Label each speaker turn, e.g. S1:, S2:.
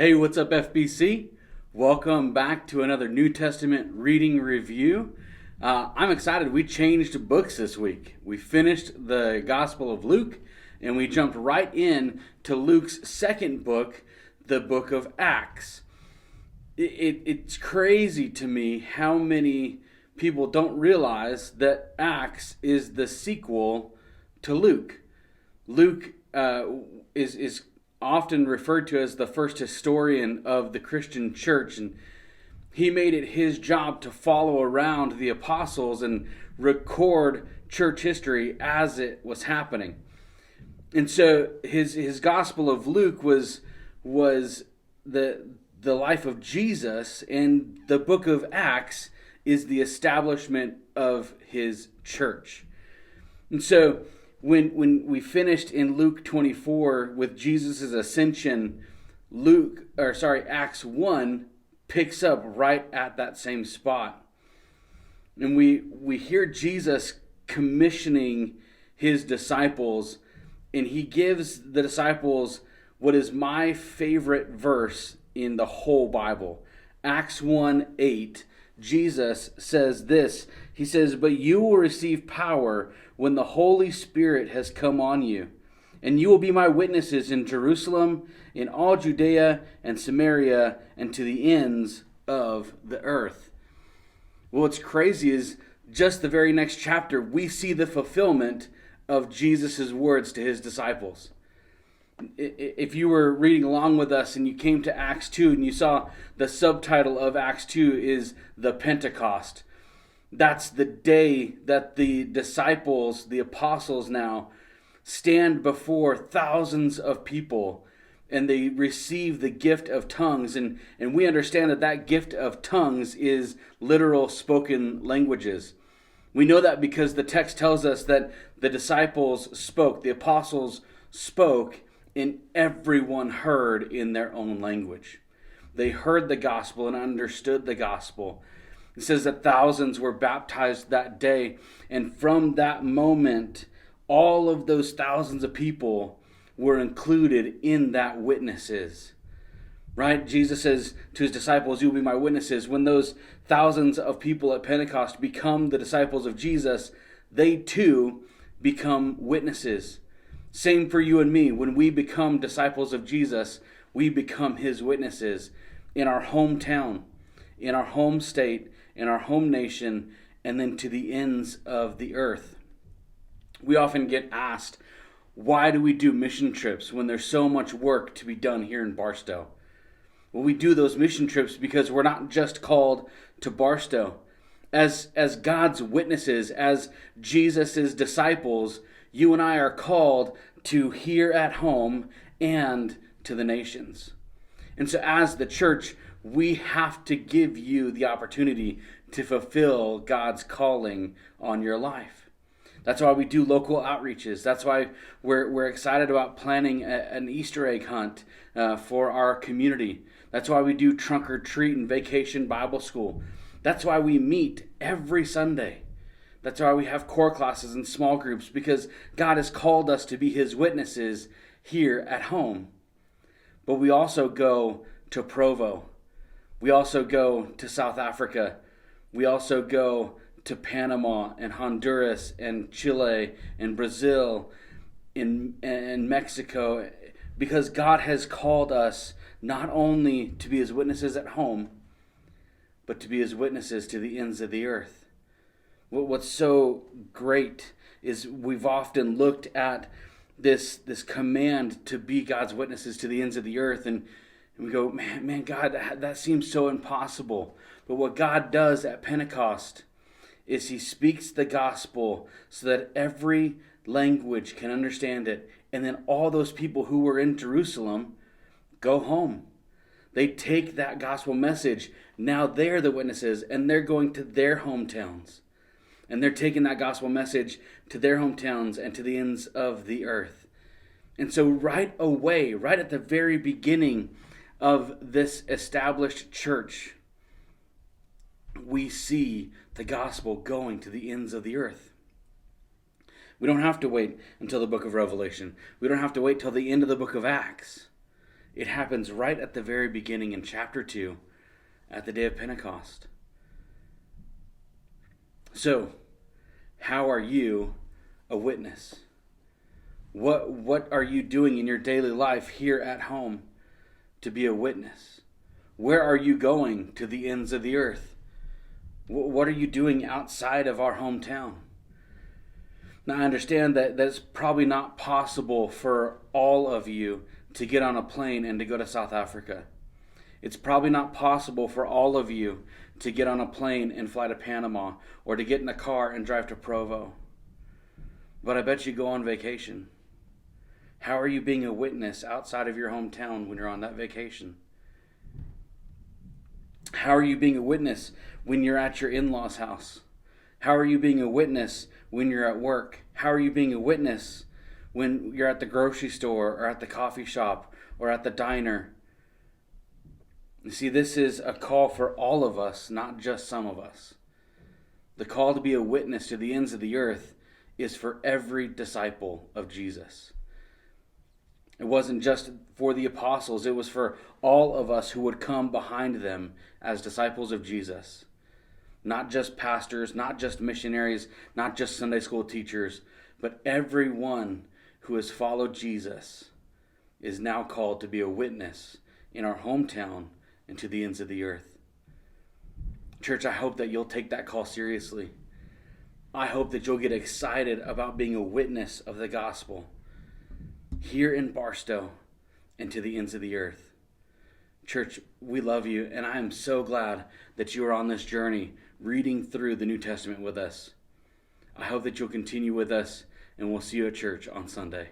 S1: Hey, what's up, FBC? Welcome back to another New Testament reading review. I'm excited. We changed books this week. We finished the Gospel of Luke, and we jumped right in to Luke's second book, the book of Acts. It's crazy to me how many people don't realize that Acts is the sequel to Luke. Luke is often referred to as the first historian of the Christian church, and he made it his job to follow around the apostles and record church history as it was happening. And so his Gospel of Luke was the life of Jesus, and the book of Acts is the establishment of his church. And so when we finished in Luke 24 with Jesus' ascension, Acts 1 picks up right at that same spot. And we hear Jesus commissioning his disciples, and he gives the disciples what is my favorite verse in the whole Bible. Acts 1:8. Jesus says this. He says, "But you will receive power when the Holy Spirit has come on you, and you will be my witnesses in Jerusalem, in all Judea and Samaria, and to the ends of the earth." Well, what's crazy is just the very next chapter, we see the fulfillment of Jesus' words to his disciples. If you were reading along with us and you came to Acts 2 and you saw the subtitle of Acts 2 is the Pentecost, that's the day that the disciples, the apostles now, stand before thousands of people and they receive the gift of tongues. And we understand that that gift of tongues is literal spoken languages. We know that because the text tells us that the disciples spoke, the apostles spoke, and everyone heard in their own language. They heard the gospel and understood the gospel. It says that thousands were baptized that day, and from that moment, all of those thousands of people were included in that witnesses. Right? Jesus says to his disciples, "You will be my witnesses." When those thousands of people at Pentecost become the disciples of Jesus, they too become witnesses. Same for you and me. When we become disciples of Jesus, we become his witnesses in our hometown, in our home state, in our home nation, and then to the ends of the earth. We often get asked, why do we do mission trips when there's so much work to be done here in Barstow? Well, we do those mission trips because we're not just called to Barstow. As God's witnesses, as Jesus' disciples, you and I are called to here at home and to the nations. And so as the church, we have to give you the opportunity to fulfill God's calling on your life. That's why we do local outreaches. That's why we're excited about planning an Easter egg hunt for our community. That's why we do trunk or treat and vacation Bible school. That's why we meet every Sunday. That's why we have core classes and small groups, because God has called us to be his witnesses here at home. But we also go to Provo. We also go to South Africa. We also go to Panama and Honduras and Chile and Brazil and Mexico, because God has called us not only to be his witnesses at home, but to be his witnesses to the ends of the earth. What's so great is we've often looked at this command to be God's witnesses to the ends of the earth, and we go, man, God, that seems so impossible. But what God does at Pentecost is he speaks the gospel so that every language can understand it, and then all those people who were in Jerusalem go home. They take that gospel message. Now they're the witnesses, and they're going to their hometowns. And they're taking that gospel message to their hometowns and to the ends of the earth. And so right away, right at the very beginning of this established church, we see the gospel going to the ends of the earth. We don't have to wait until the book of Revelation. We don't have to wait till the end of the book of Acts. It happens right at the very beginning in chapter 2 at the day of Pentecost. So, how are you a witness? What are you doing in your daily life here at home to be a witness? Where are you going to the ends of the earth? What are you doing outside of our hometown? Now, I understand that that's probably not possible for all of you to get on a plane and to go to South Africa. It's probably not possible for all of you to get on a plane and fly to Panama or to get in a car and drive to Provo. But I bet you go on vacation. How are you being a witness outside of your hometown when you're on that vacation? How are you being a witness when you're at your in-laws' house? How are you being a witness when you're at work? How are you being a witness when you're at the grocery store or at the coffee shop or at the diner? You see, this is a call for all of us, not just some of us. The call to be a witness to the ends of the earth is for every disciple of Jesus. It wasn't just for the apostles, it was for all of us who would come behind them as disciples of Jesus. Not just pastors, not just missionaries, not just Sunday school teachers, but everyone who has followed Jesus is now called to be a witness in our hometown and to the ends of the earth. Church, I hope that you'll take that call seriously. I hope that you'll get excited about being a witness of the gospel here in Barstow and to the ends of the earth. Church, we love you, and I am so glad that you are on this journey reading through the New Testament with us. I hope that you'll continue with us, and we'll see you at church on Sunday.